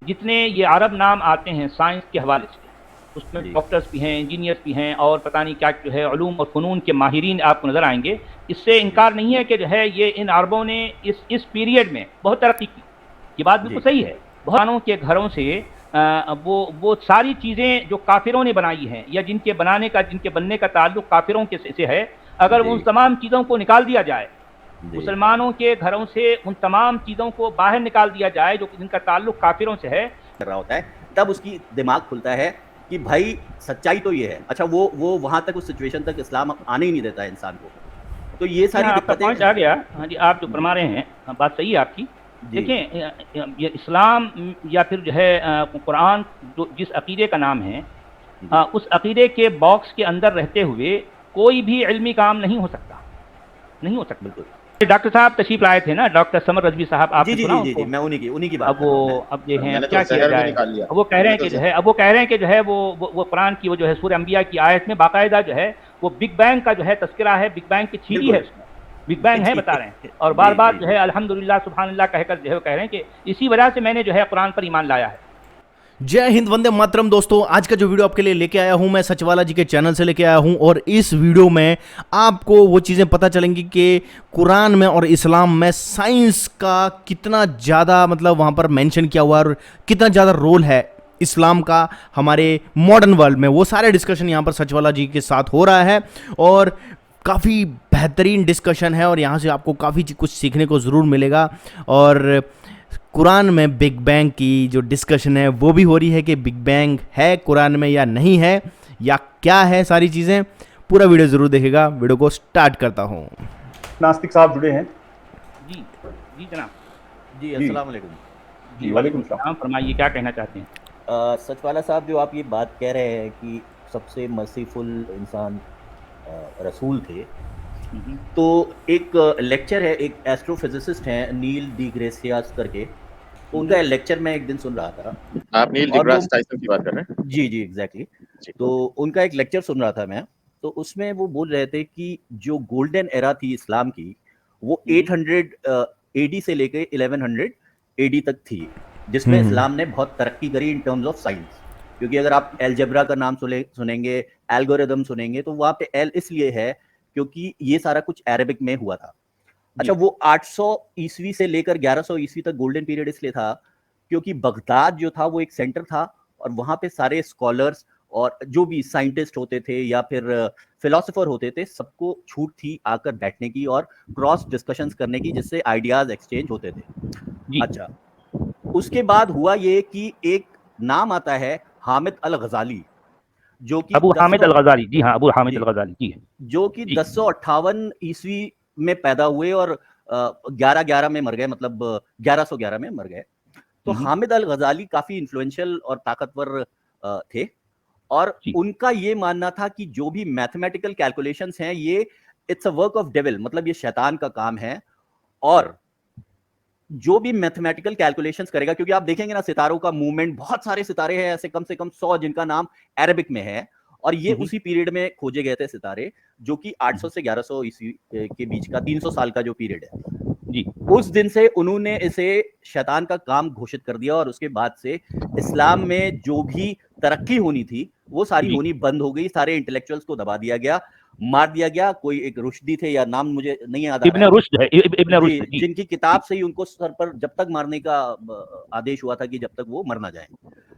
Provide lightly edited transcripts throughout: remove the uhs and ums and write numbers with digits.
जितने ये अरब नाम आते हैं साइंस के हवाले से, उसमें डॉक्टर्स भी हैं, इंजीनियर्स भी हैं और पता नहीं क्या जो है उलूम और फ़नून के माहिरीन आपको नज़र आएंगे। इससे इनकार नहीं है कि जो है ये इन अरबों ने इस पीरियड में बहुत तरक्की की। ये बात बिल्कुल सही है। बहुत के घरों से वो सारी चीज़ें जो काफिरों ने बनाई हैं या जिनके बनने का ताल्लुक काफिरों के से है, अगर उन तमाम चीज़ों को निकाल दिया जाए, मुसलमानों के घरों से उन तमाम चीज़ों को बाहर निकाल दिया जाए जो जिनका ताल्लुक काफिरों से है, कर रहा होता है, तब उसकी दिमाग खुलता है कि भाई सच्चाई तो ये है। अच्छा, वो वहां तक उस सिचुएशन तक इस्लाम आने ही नहीं देता है इंसान को। तो ये सारी आपका दिक्कतें पॉइंट आ गया। हाँ जी, आप जो फरमा रहे हैं, बात सही है आपकी। देखिए, ये इस्लाम या फिर जो है कुरान, जो जिस अकीदे का नाम है, उस अकीदे के बॉक्स के अंदर रहते हुए कोई भी इल्मी काम नहीं हो सकता, नहीं हो सकता। बिल्कुल। डॉक्टर साहब तशरीफ लाए थे ना, डॉक्टर समर रजवी साहब, आपने सुना उनको? मैं उन्हीं की बात अब कर रहा हूँ। अब जो है क्या किया जाए। अब वो कह रहे हैं कि जो है वो कुरान की वो जो है सूरह अंबिया की आयत में बाकायदा जो है वो बिग बैंग का जो है तस्करा है, बिग बैंग की थ्योरी है उसमें, बिग बैंग है बता रहे हैं। और बार बार जो है अल्हम्दुलिल्लाह सुभानअल्लाह कहकर जो है कह रहे हैं कि इसी वजह से मैंने जो है कुरान पर ईमान लाया है। जय हिंद, वंदे मातरम। दोस्तों, आज का जो वीडियो आपके लिए लेके आया हूं मैं सचवाला जी के चैनल से लेके आया हूं और इस वीडियो में आपको वो चीज़ें पता चलेंगी कि कुरान में और इस्लाम में साइंस का कितना ज़्यादा मतलब वहां पर मेंशन किया हुआ है और कितना ज़्यादा रोल है इस्लाम का हमारे मॉडर्न वर्ल्ड में। वो सारे डिस्कशन यहाँ पर सचवाला जी के साथ हो रहा है और काफ़ी बेहतरीन डिस्कशन है और यहाँ से आपको काफ़ी कुछ सीखने को ज़रूर मिलेगा। और कुरान में बिग बैंग की जो डिस्कशन है वो भी हो रही है कि बिग बैंग है कुरान में या नहीं है या क्या है, सारी चीज़ें। पूरा वीडियो ज़रूर देखेगा। वीडियो को स्टार्ट करता हूँ। नास्तिक साहब जुड़े हैं। जी जी जनाब। जी, अस्सलाम वालेकुम। जी वालेकुम सलाम। फरमाइए, क्या कहना चाहते हैं? सचवाला साहब, जो आप ये बात कह रहे हैं कि सबसे मर्सीफुल इंसान रसूल थे, तो एक लेक्चर है, एक एस्ट्रोफिजिसिस्ट हैं नील डी ग्रेसियास करके, तो उनका एक लेक्चर मैं एक दिन सुन रहा था। आप नील डिग्रास टाइसन की बात कर रहे हैं? जी एग्जैक्टली। तो उनका एक लेक्चर सुन रहा था मैं, तो उसमें वो बोल रहे थे कि जो गोल्डन एरा थी इस्लाम की, वो 800 एडी से लेकर 1100 एडी तक थी, जिसमें इस्लाम ने बहुत तरक्की करी इन टर्म्स ऑफ साइंस। क्योंकि अगर आप एलजेब्रा का नाम सुनेंगे, एल्गोरिदम सुनेंगे, तो वहां पे एल इसलिए है क्योंकि ये सारा कुछ अरेबिक में हुआ था। अच्छा, वो 800 ईस्वी से लेकर 1100 ईस्वी तक गोल्डन पीरियड इसलिए था क्योंकि बगदाद जो था वो एक सेंटर था और वहां पे सारे स्कॉलर्स और जो भी साइंटिस्ट होते थे या फिर फिलोसोफर होते थे, सबको छूट थी आकर बैठने की और क्रॉस डिस्कशंस करने की, जिससे आइडियाज एक्सचेंज होते थे। अच्छा, उसके बाद हुआ ये कि एक नाम आता है हामिद अल गजाली, जो कि अबू हामिद अल गजाली। जी हाँ, अबू हामिद अल गजाली जी, जो कि 1058 ईस्वी में पैदा हुए और 1111 में मर गए, मतलब 1111 में मर गए। तो हामिद अल गजाली काफी इन्फ्लुएंशियल और ताकतवर थे और उनका ये मानना था कि जो भी मैथमेटिकल कैलकुलेशंस हैं, ये it's a work of devil, मतलब ये शैतान का काम है। और जो भी मैथमेटिकल कैलकुलेशंस करेगा, क्योंकि आप देखेंगे ना सितारों का मूवमेंट, बहुत सारे सितारे हैं ऐसे, कम से कम 100 जिनका नाम अरेबिक में है, और ये उसी पीरियड में खोजे गए थे सितारे, जो कि 800 से 1100 ईस्वी के बीच का 300 साल का जो पीरियड है जी। उस दिन से उन्होंने इसे शैतान का काम घोषित कर दिया और उसके बाद से इस्लाम में जो भी तरक्की होनी थी वो सारी होनी बंद हो गई। सारे इंटेलेक्चुअल्स को दबा दिया गया, मार दिया गया। कोई एक रुश्दी थे, या नाम मुझे नहीं याद आ रहा है, इब्न रुश्द जी, जिनकी किताब से ही उनको सर पर जब तक मारने का आदेश हुआ था कि जब तक वो मर ना जाए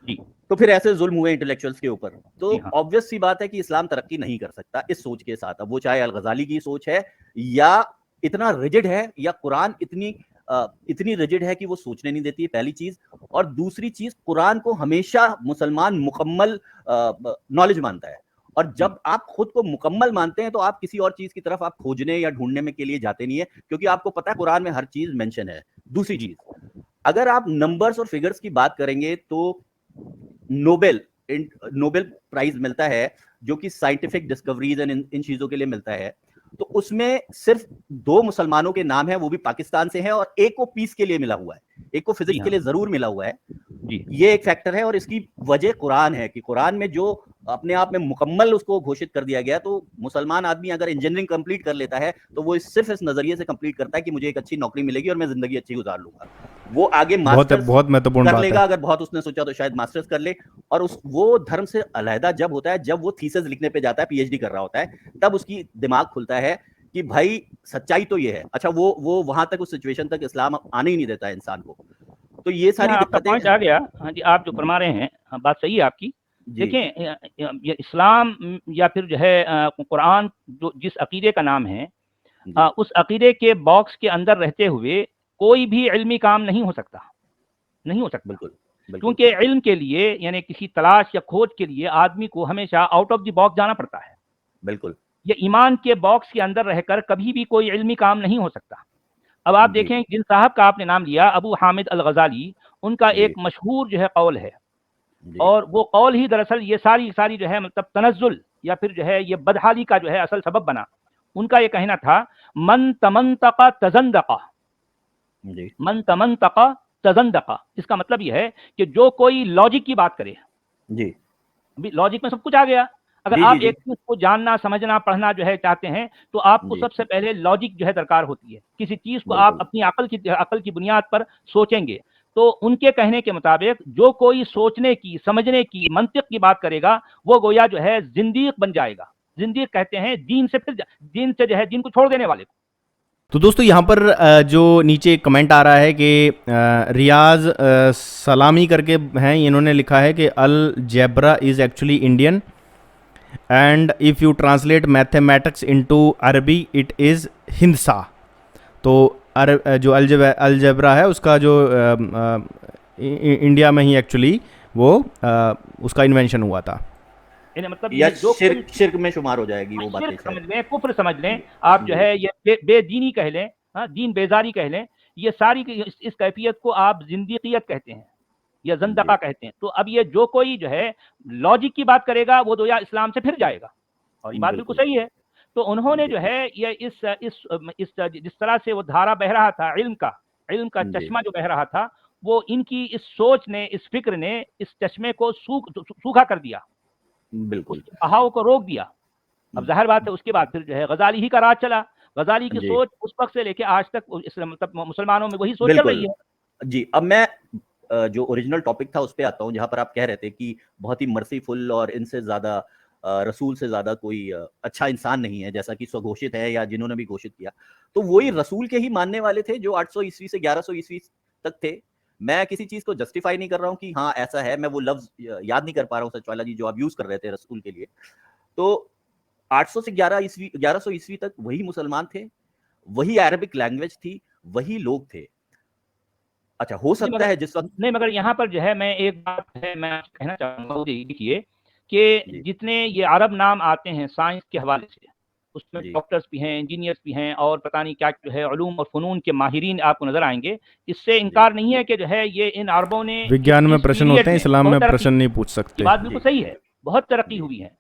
जी। तो फिर ऐसे जुल्म हुए इंटेलेक्चुअल्स के ऊपर। तो ऑब्वियस सी बात है कि इस्लाम तरक्की नहीं कर सकता इस सोच के साथ। अब वो चाहे अल गजाली की सोच है या इतना रिजिड है, या कुरान इतनी रिजिड है कि वो सोचने नहीं देती है, पहली चीज। और दूसरी चीज, कुरान को हमेशा मुसलमान मुकम्मल नॉलेज मानता है, और जब आप खुद को मुकम्मल मानते हैं तो आप किसी और चीज की तरफ आप खोजने या ढूंढने में के लिए जाते नहीं है, क्योंकि आपको पता है कुरान में हर चीज मेंशन है। दूसरी चीज, अगर आप नंबर्स और फिगर्स की बात करेंगे तो नोबेल प्राइज मिलता है जो कि साइंटिफिक डिस्कवरीज एंड इन चीजों के लिए मिलता है, तो उसमें सिर्फ 2 मुसलमानों के नाम हैं, वो भी पाकिस्तान से हैं, और एक को पीस के लिए मिला हुआ है, एक को फिजिक्स के लिए जरूर मिला हुआ है। ये एक फैक्टर है। और इसकी वजह कुरान है कि कुरान में जो अपने आप में मुकम्मल उसको घोषित कर दिया गया। तो मुसलमान आदमी अगर इंजीनियरिंग कंप्लीट कर लेता है तो वो सिर्फ इस नजरिए से कंप्लीट करता है कि मुझे एक अच्छी नौकरी मिलेगी और मैं जिंदगी अच्छी गुजार लूंगा। वो आगे मास्टर्स बहुत महत्वपूर्ण कर बात लेगा, है। अगर बहुत उसने सोचा तो शायद मास्टर्स कर ले। और उस वो धर्म से अलहदा जब होता है, जब वो थीसिस लिखने पे जाता है, पीएचडी कर रहा होता है, तब उसकी दिमाग खुलता है कि भाई सच्चाई तो ये है। अच्छा, वो वहां तक, उस सिचुएशन तक इस्लाम आने ही नहीं देता है इंसान को। तो ये जी सारी हाँ, आपका दिक्कतें। पॉइंट आ गया। हाँ जी, आप जो फरमा रहे हैं, हाँ, बात सही है आपकी। जी देखें, ये इस्लाम या फिर जो है कुरान, जो जिस अकीदे का नाम है, जी उस अकीदे के बॉक्स के अंदर रहते हुए कोई भी इल्मी काम नहीं हो सकता, नहीं हो सकता। बिल्कुल बिल्कुल क्योंकि इल्म के लिए, यानी किसी तलाश या खोज के लिए, आदमी को हमेशा आउट ऑफ द बॉक्स जाना पड़ता है। बिल्कुल। ये ईमान के बॉक्स के अंदर रहकर कभी भी कोई इल्मी काम नहीं हो सकता। अब आप जी देखें, जिन साहब का आपने नाम लिया, अबू हामिद अल गजाली, उनका एक जी मशहूर जो है कौल है, जी और वो कौल ही दरअसल ये सारी सारी जो है मतलब तनज़्ज़ुल या फिर जो है ये बदहाली का जो है असल सबब बना। उनका ये कहना था, मन तमंतका तजंदका, जी मन तमंतका तजंदका। इसका मतलब ये है कि जो कोई लॉजिक की बात करे, जी अभी लॉजिक में सब कुछ आ गया। अगर जी आप जी एक चीज को जानना, समझना, पढ़ना जो है चाहते हैं, तो आपको जी सबसे पहले लॉजिक जो है दरकार होती है। किसी चीज को आप बिल्कुल अपनी अकल की बुनियाद पर सोचेंगे। तो उनके कहने के मुताबिक जो कोई सोचने की, समझने की, मंतिक की बात करेगा, वो गोया जो है जिंदीक बन जाएगा। जिंदीक कहते हैं दीन से, फिर दीन से जो है दीन को छोड़ देने वाले को। तो दोस्तों यहाँ पर जो नीचे एक कमेंट आ रहा है कि रियाज सलामी करके हैं, इन्होंने लिखा है कि algebra is actually Indian and if you translate mathematics into अरबी इट इज़ हिंसा। तो जो अलजेब्रा है उसका जो इंडिया में ही एक्चुअली वो उसका इन्वेंशन हुआ था। यानी मतलब या ये जो कोई शिर्क में शुमार हो जाएगी वो बातें शिर्क समझ शायद। लें, कुफ्र समझ लें, आप जो जी है ये बेदीनी कह लें, हाँ, दीन बेजारी कह लें, ये सारी इस कैफियत को आप जिंदीकियत कहते हैं या जंदका जी कहते हैं। तो अब ये जो कोई जो है लॉजिक की बात करेगा, वो तो या इस्लाम से फिर जाएगा, और ये बात बिल्कुल बिल्कुल। सही है। तो उन्होंने जी जो है ये इस जिस तरह से वो धारा बह रहा था, इल्म का जी चश्मा जो बह रहा था, वो इनकी इस सोच ने, इस फिक्र ने इस चश्मे को सूखा कर दिया, बिल्कुल। उसके बहाव को रोक दिया। अब जाहिर बात है, उसके बाद फिर जो है गजाली ही का राज चला। गजाली की जी सोच उस वक्त से लेके आज तक मतलब मुसलमानों में वही सोच चल रही बिल्कुल। है। जी, अब मैं जो ओरिजिनल टॉपिक था उस पे आता हूँ, जहाँ पर आप कह रहे थे कि बहुत ही मर्सीफुल और इनसे ज़्यादा रसूल से ज़्यादा कोई अच्छा इंसान नहीं है, जैसा कि स्वघोषित है या जिन्होंने भी घोषित किया। तो वही रसूल के ही मानने वाले थे जो 800 ईस्वी से 1100 ईस्वी तक थे। मैं किसी चीज़ को जस्टिफाई नहीं कर रहा हूँ कि हाँ, ऐसा है, मैं वो लफ्ज़ याद नहीं कर पा रहा हूँ सचवाला जी जो आप यूज़ कर रहे थे रसूल के लिए। तो 800 से 1100 ईस्वी तक वही मुसलमान थे, वही अरबिक लैंग्वेज थी, वही लोग थे। अच्छा, हो नहीं सकता मगर है जिस वक़्त। नहीं मगर यहाँ पर जो है मैं एक बात है मैं आपसे कहना चाहूँगा, वो देखिए कि जी, जितने ये अरब नाम आते हैं साइंस के हवाले से, उसमें जी, डॉक्टर्स भी हैं, इंजीनियर्स भी हैं, और पता नहीं क्या जो है उलूम और फ़नून के माहिरीन आपको नज़र आएँगे। इससे जी, इनकार नहीं है कि जो है ये इन अरबों ने विज्ञान में इस प्रश्न होते पीरियड हैं, में इस्लाम बहुत में तरक्की प्रश्न की। नहीं पूछ ये सकते। बात बिल्कुल जी, सही है, बहुत तरक्की जी, हुई है।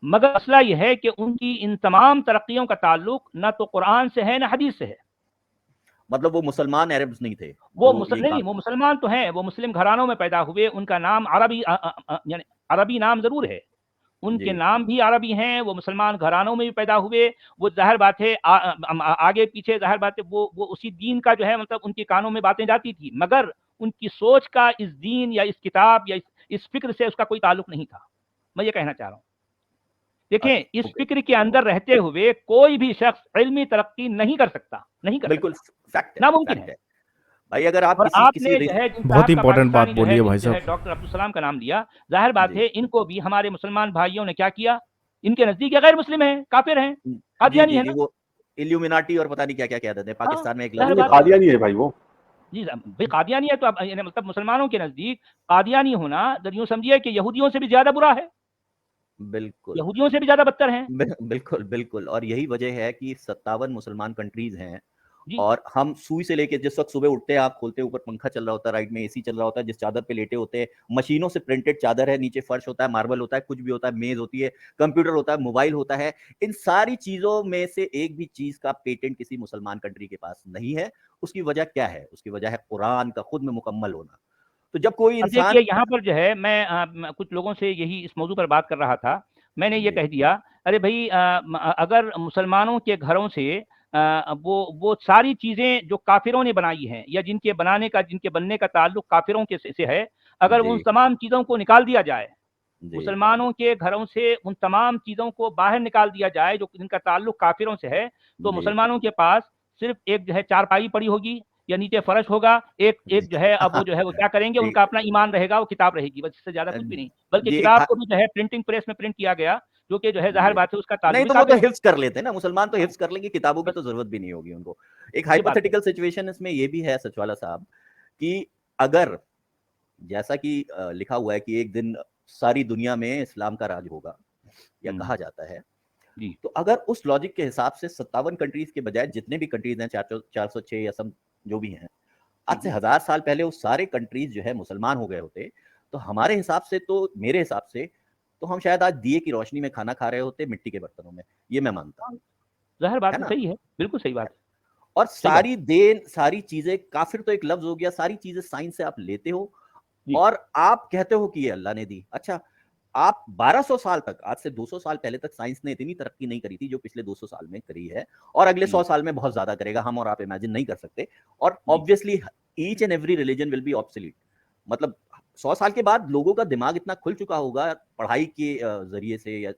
मगर मसला ये है कि उनकी इन तमाम तरक्कियों का ताल्लुक ना तो कुरान से है, ना हदीस से है। मतलब वो मुसलमान अरब्स नहीं थे, वो जो ये नहीं, काम। वो मुसलमान तो हैं, वो मुस्लिम घरानों में पैदा हुए, उनका नाम अरबी यानी अरबी नाम ज़रूर है, उनके जी, नाम भी अरबी हैं, वो मुसलमान घरानों में भी पैदा हुए। वो ज़ाहिर बात है आगे पीछे ज़ाहिर बात है वो उसी दीन का जो है मतलब उनके कानों में बातें जाती थी, मगर उनकी सोच का इस दीन या इस किताब या इस फ़िक्र से उसका कोई ताल्लुक नहीं था। मैं ये कहना चाह रहा हूँ। देखें, अच्छा, इस ओके, फ़िक्र के अंदर रहते हुए कोई भी शख्स इल्मी तरक्की नहीं कर सकता, नहीं कर बिल्कुल सकता, नामुमकिन फैक्ट है। है। भाई अगर आप और किसी किसी आपने रि जो है जिन बहुत साहब ही का इंपॉर्टेंट बात पाकिस्तानी जो बोली है है जिन भाई जो है साहब। डॉक्टर अब्दुल सलाम का नाम लिया, ज़ाहिर बात जी, है इनको भी हमारे मुसलमान भाइयों ने क्या किया, इनके नज़दीक ये गैर मुस्लिम हैं, काफ़िर हैं, जी, कादियानी जी, है जी, ना? वो इल्यूमिनाटी और पता नहीं क्या-क्या कहते थे, हाँ, पाकिस्तान में एक ज़ाहिर लफ्ज़ नहीं, है बात है। उसको। कादियानी है भाई वो। जी, भाई कादियानी है तो अब यानी मतलब मुसलमानों के नज़दीक कादियानी होना तो यूँ समझिए कि यहूदियों से भी ज़्यादा बुरा है, बिल्कुल। यहूदियों से भी ज़्यादा बदतर हैं। बिल्कुल, बिल्कुल, और यही वजह है कि 57 मुसलमान कंट्रीज़ हैं जी, और हम सुई से लेके जिस वक़्त सुबह उठते हैं, आँख खोलते हैं, ऊपर पंखा चल रहा होता है, राइट में एसी चल रहा होता है, जिस चादर पे लेटे होते हैं, मशीनों से प्रिंटेड चादर है, नीचे फर्श होता है, मार्बल होता है, कुछ भी होता है, मेज़ होती है, कंप्यूटर होता है, मोबाइल होता है। इन सारी चीज़ों में से एक भी चीज़ का पेटेंट किसी मुसलमान कंट्री के पास नहीं है। उसकी वजह क्या है? उसकी वजह है कुरान का खुद में मुकम्मल होना। तो जब कोई अब इंसान देखिए यहाँ पर जो है मैं कुछ लोगों से यही इस मौजू पर बात कर रहा था। मैंने ये कह दिया, अरे भाई अगर मुसलमानों के घरों से वो सारी चीजें जो काफिरों ने बनाई हैं या जिनके बनने का ताल्लुक काफिरों के से है, अगर उन जी तमाम चीजों को निकाल दिया जाए, जी मुसलमानों के घरों से उन तमाम चीजों को बाहर निकाल दिया जाए जो जिनका ताल्लुक काफिरों से है, तो जी मुसलमानों के पास सिर्फ एक जो है चारपाई पड़ी होगी या नीचे फर्श होगा, एक जी एक जो है अब वो जो है वो क्या करेंगे, जी उनका अपना ईमान रहेगा, वो किताब रहेगी, बस इससे ज्यादा कुछ भी नहीं। बल्कि जी किताब को भी जो है प्रिंटिंग प्रेस में प्रिंट किया गया, जो कि जो है जाहिर जी बात है उसका ताल्लुक नहीं भी तो वो तो काफिरों हिफ्ज कर लेते हैं ना, मुसलमान तो से। हिफ्ज कर लेंगे, किताबों की बस तो जरूरत भी नहीं होगी उनको। एक ये बात है। हाइपोथेटिकल सिचुएशन इसमें ये भी है सचवाला साहब कि अगर जैसा कि लिखा हुआ है कि एक दिन सारी दुनिया में इस्लाम का राज होगा या कहा जाता है, जी तो अगर उस लॉजिक के हिसाब से 57 कंट्रीज के बजाय जितने भी कंट्रीज हैं 406 या सब जो भी हैं, आज से 1000 साल पहले वो सारे कंट्रीज जो है मुसलमान हो गए होते, तो हमारे हिसाब से तो मेरे हिसाब से तो हम शायद आज दिए की रोशनी में खाना खा रहे होते मिट्टी के बर्तनों में, ये मैं मानता हूँ, जाहिर बात है है, ना। सही है, बिल्कुल सही बात है, और सही बात सारी देन सारी चीजें, काफिर तो एक लफ्ज हो गया, सारी चीजें साइंस से आप लेते हो जी और आप कहते हो कि ये अल्लाह ने दी। अच्छा, आप 1200 साल तक, आज से 200 साल पहले तक साइंस ने इतनी तरक्की नहीं करी थी जो पिछले 200 साल में करी है, और अगले जी 100 साल में बहुत ज्यादा करेगा, हम और आप इमेजिन नहीं कर सकते। और जी obviously each and every religion will be obsolete, मतलब 100 साल के बाद लोगों का दिमाग इतना खुल चुका होगा पढ़ाई के जरिए से या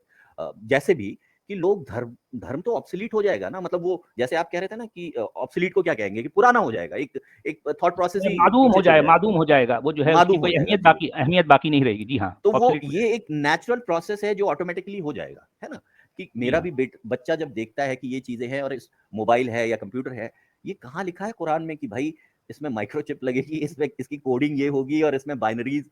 जैसे भी, कि लोग धर्म धर्म तो ऑब्सोलीट हो जाएगा ना, मतलब वो जैसे आप कह रहे थे ना कि ऑब्सोलीट को क्या कहेंगे, कि पुराना हो जाएगा, एक एक थॉट प्रोसेस ही पीछे छूट जाएगा, मादूम हो जाएगा, वो जो है उसकी मादूम हो कोई जाएगा जी। अहमियत बाकी नहीं रहेगी। जी हाँ, तो वो ऑब्सोलीट हो ये जाएगा। एक नेचुरल प्रोसेस है जो ऑटोमेटिकली हो जाएगा, है ना। कि जी मेरा हाँ, भी बच्चा जब देखता है कि ये चीजें हैं और इस मोबाइल है या कंप्यूटर है, ये कहाँ लिखा है कुरान में कि भाई इसमें माइक्रोचिप लगेगी, इसमें इसकी कोडिंग ये होगी और इसमें बाइनरीज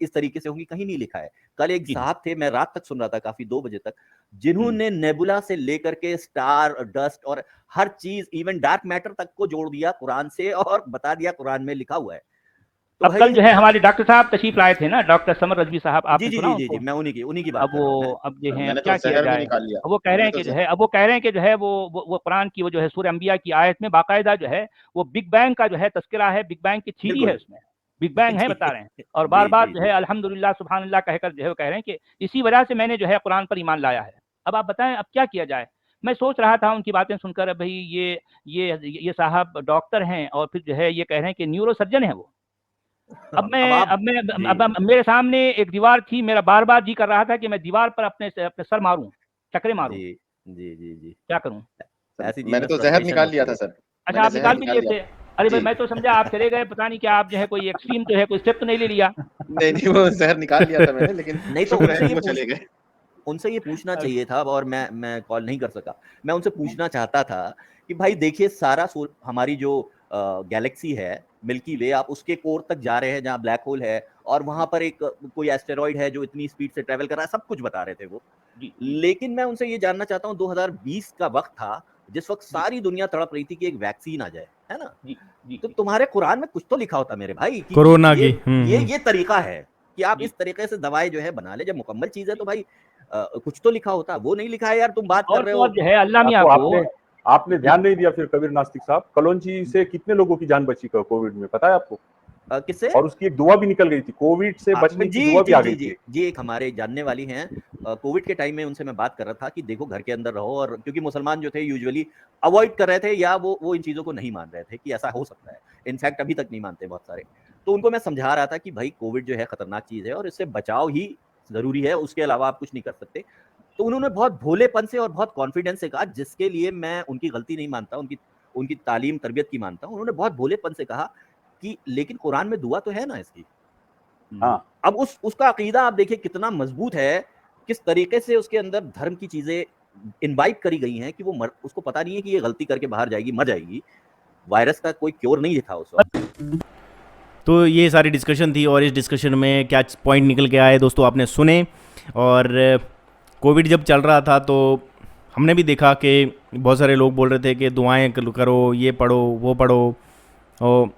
इस तरीके से होंगी, कहीं नहीं लिखा है। कल एक जी हाँ। साहब थे, मैं रात तक सुन रहा था काफी 2 बजे तक, हुँ। जिन्होंने नेबुला से लेकर के स्टार और डस्ट और हर चीज, इवन डार्क मैटर तक को जोड़ दिया कुरान से और बता दिया कुरान में लिखा हुआ है। तो अब कल भाई जो है हमारे डॉक्टर साहब तशरीफ लाए थे ना, डॉक्टर समर रज़वी साहब, जी आपने जी सुना जी जी जी, उनको? मैं उन्हीं की बात अब कर रहा हूँ। वो अब जो है अब मैंने तो क्या किया जहर भी जाए? निकाल लिया। अब वो कह रहे मैंने हैं तो कि जो है वो कुरान की वो जो है सूरह अंबिया की आयत में बाकायदा जो है वो बिग बैंग का जो है तज़किरा है, बिग बैंग की थ्योरी है बिल्कुल उसमें। बिग बैंग है जी, बता रहे हैं और जी, बार-बार जी, जो है जी। अल्हम्दुलिल्लाह, सुभान अल्लाह कहकर जो है वो कह रहे हैं कि इसी वजह से मैंने जो है कुरान पर ईमान लाया है। अब आप बताएँ अब क्या किया जाए? मैं सोच रहा था उनकी बातें सुनकर, अब भई ये साहब डॉक्टर हैं और फिर जो है ये कह रहे हैं कि न्यूरो सर्जन हैं वो। अब आप जी, अब मेरे सामने एक दीवार थी, मेरा बार-बार जी कर रहा था कि मैं दीवार पर अपने सर मारूँ, चक्रे मारूँ, जी, जी, जी, जी। क्या करूँ? सर, ऐसी चीज़ मैंने में तो जहर फ्रस्ट्रेशन निकाल लिया होती था है। सर। अच्छा, मैंने आप जहर निकाल भी निकाल लिए लिया थे? था। अरे भाई, जी। मैं तो समझा आप चले गए, पता नहीं क्या आप जो है कोई एक्सट्रीम जो है कोई स्टेप तो नहीं ले लिया? नहीं, नहीं, वो जहर निकाल लिया था मैंने, लेकिन नहीं तो शुक्र है कि वो चले गए। उनसे ये पूछना अ, चाहिए था, और मैं कॉल नहीं कर सका। मैं उनसे पूछना चाहता था कि भाई देखिए, सारा हमारी जो गैलेक्सी है, मिल्की जी, वे, आप उसके कोर तक जा रहे हैं जहाँ ब्लैक होल है, और वहां पर एक कोई एस्टेरॉइड है जो इतनी स्पीड से ट्रेवल कर रहा है, सब कुछ बता रहे थे वो। जी, जी, लेकिन मैं उनसे ये जानना चाहता हूँ, 2020 का वक्त था जिस वक्त जी, सारी दुनिया तड़प रही थी कि एक वैक्सीन आ जाए, है ना। जी, जी, तो जी, तुम्हारे कुरान में कुछ तो लिखा होता मेरे भाई कि कोरोना की। ये तरीका है कि आप जी, इस तरीके से दवाई जो है बना ले, जब मुकम्मल चीज है जी। तो भाई कुछ तो लिखा होता, वो नहीं लिखा है यार, तुम बात कर और रहे तो और हो। जो है अल्लाह हाँ, मियाँ तो को आपने ध्यान नहीं दिया फिर कबीर नास्तिक साहब, कलौंजी से कितने लोगों की जान बची कोविड में, पता है आपको? किससे? और उसकी एक दुआ भी निकल गई थी, कोविड से बचने की जी दुआ भी जी आ जी गई जी थी। जी, एक हमारे जानने वाली हैं, कोविड के टाइम में उनसे मैं बात कर रहा था कि देखो घर के अंदर रहो, और क्योंकि मुसलमान जो थे यूजुअली अवॉइड कर रहे थे, या वो इन चीजों को नहीं मान रहे थे कि ऐसा हो सकता है, इनफैक्ट अभी तक नहीं मानते बहुत सारे। तो उनको मैं समझा रहा था कि भाई कोविड जो है खतरनाक चीज है और इससे बचाव ही जरूरी है, उसके अलावा आप कुछ नहीं कर सकते। तो उन्होंने बहुत भोलेपन से और बहुत कॉन्फिडेंस से कहा, जिसके लिए मैं उनकी गलती नहीं मानता, उनकी उनकी तालीम तरबियत की मानता हूँ। उन्होंने बहुत भोलेपन से कहा कि लेकिन कुरान में दुआ तो है ना इसकी। हाँ, अब उसका अकीदा आप देखिए कितना मजबूत है, किस तरीके से उसके अंदर धर्म की चीजें इनवाइब करी गई हैं कि उसको पता नहीं है कि ये गलती करके बाहर जाएगी, मर जाएगी। वायरस का कोई क्योर नहीं था उस वक्त। तो ये सारी डिस्कशन थी, और इस डिस्कशन में क्या पॉइंट निकल के आए दोस्तों आपने सुने। और कोविड जब चल रहा था तो हमने भी देखा कि बहुत सारे लोग बोल रहे थे कि दुआएं करो, ये पढ़ो, वो पढ़ो, और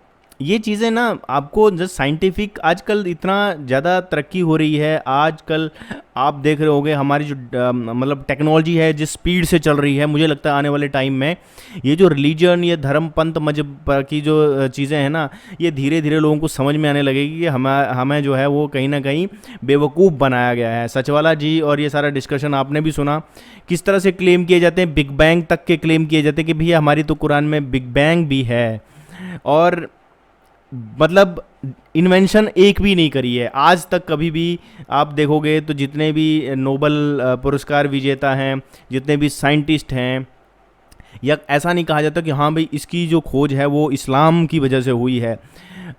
ये चीज़ें ना आपको जस्ट साइंटिफिक आजकल इतना ज़्यादा तरक्की हो रही है, आजकल आप देख रहे होंगे हमारी जो मतलब टेक्नोलॉजी है जिस स्पीड से चल रही है, मुझे लगता है आने वाले टाइम में ये जो रिलीजन, ये धर्म, पंथ, मजहब की जो चीज़ें हैं ना, ये धीरे धीरे लोगों को समझ में आने लगेगी कि हमें जो है वो कहीं ना कहीं बेवकूफ़ बनाया गया है। सचवाला जी और ये सारा डिस्कशन आपने भी सुना, किस तरह से क्लेम किए जाते हैं, बिग बैंग तक के क्लेम किए जाते हैं कि भैया हमारी तो कुरान में बिग बैंग भी है, और मतलब इन्वेंशन एक भी नहीं करी है आज तक। कभी भी आप देखोगे तो जितने भी नोबल पुरस्कार विजेता हैं, जितने भी साइंटिस्ट हैं, या ऐसा नहीं कहा जाता कि हाँ भाई इसकी जो खोज है वो इस्लाम की वजह से हुई है।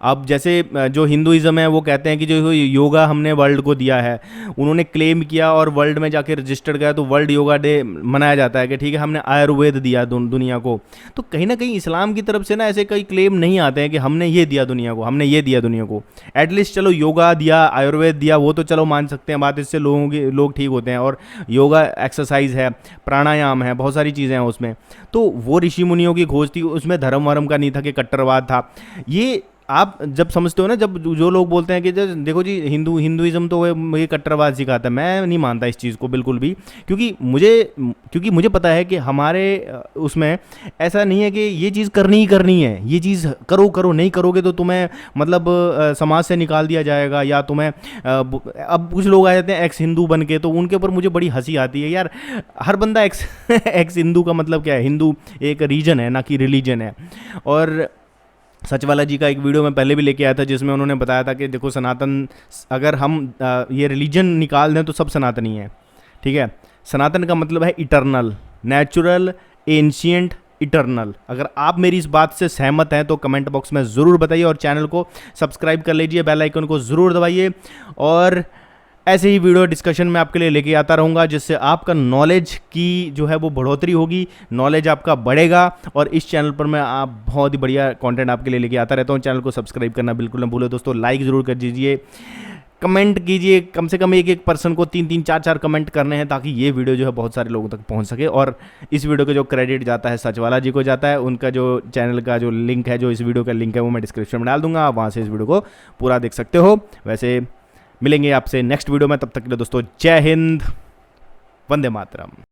अब जैसे जो हिंदुइज़्म है वो कहते हैं कि जो योगा हमने वर्ल्ड को दिया है, उन्होंने क्लेम किया और वर्ल्ड में जाके रजिस्टर्ड गया तो वर्ल्ड योगा डे मनाया जाता है कि ठीक है हमने आयुर्वेद दिया दुनिया को। तो कहीं ना कहीं इस्लाम की तरफ से ना ऐसे कई क्लेम नहीं आते हैं कि हमने ये दिया दुनिया को, हमने ये दिया दुनिया को। एटलीस्ट चलो योगा दिया, आयुर्वेद दिया, वो तो चलो मान सकते हैं बात, इससे लोग ठीक होते हैं। और योगा एक्सरसाइज है, प्राणायाम है, बहुत सारी चीज़ें हैं उसमें। तो वो ऋषि मुनियों की खोज थी, उसमें धर्म वर्म का नहीं था कि कट्टरवाद था। ये आप जब समझते हो ना, जब जो लोग बोलते हैं कि देखो जी हिंदुइज़्म तो ये कट्टरवाद सिखाता है, मैं नहीं मानता इस चीज़ को बिल्कुल भी, क्योंकि मुझे पता है कि हमारे उसमें ऐसा नहीं है कि ये चीज़ करनी ही करनी है, ये चीज़ करो, नहीं करोगे तो तुम्हें मतलब समाज से निकाल दिया जाएगा, या तुम्हें अब कुछ लोग आ जाते हैं एक्स हिंदू बन के, तो उनके ऊपर मुझे बड़ी हंसी आती है यार। हर बंदा एक्स हिंदू का मतलब क्या है? हिंदू एक रीजन है ना कि रिलीजन है। और सचवाला जी का एक वीडियो मैं पहले भी लेके आया था जिसमें उन्होंने बताया था कि देखो सनातन, अगर हम ये रिलीजन निकाल दें तो सब सनातनी है, ठीक है। सनातन का मतलब है इटर्नल, नेचुरल, एंशिएंट, इटर्नल। अगर आप मेरी इस बात से सहमत हैं तो कमेंट बॉक्स में ज़रूर बताइए, और चैनल को सब्सक्राइब कर लीजिए, बेल आइकन को ज़रूर दबाइए, और ऐसे ही वीडियो डिस्कशन में आपके लिए लेके आता रहूँगा, जिससे आपका नॉलेज की जो है वो बढ़ोतरी होगी, नॉलेज आपका बढ़ेगा। और इस चैनल पर मैं आप बहुत ही बढ़िया कंटेंट आपके लिए लेके आता रहता हूँ। चैनल को सब्सक्राइब करना बिल्कुल ना भूलें दोस्तों, लाइक ज़रूर कर दीजिए, कमेंट कीजिए, कम से कम एक पर्सन को 3-3, 4-4 कमेंट करने हैं ताकि ये वीडियो जो है बहुत सारे लोगों तक पहुंच सके। और इस वीडियो का जो क्रेडिट जाता है सचवाला जी को जाता है, उनका जो चैनल का जो लिंक है, जो इस वीडियो का लिंक है वो मैं डिस्क्रिप्शन में डाल दूंगा, आप वहाँ से इस वीडियो को पूरा देख सकते हो। वैसे मिलेंगे आपसे नेक्स्ट वीडियो में, तब तक के लिए दोस्तों जय हिंद, वंदे मातरम।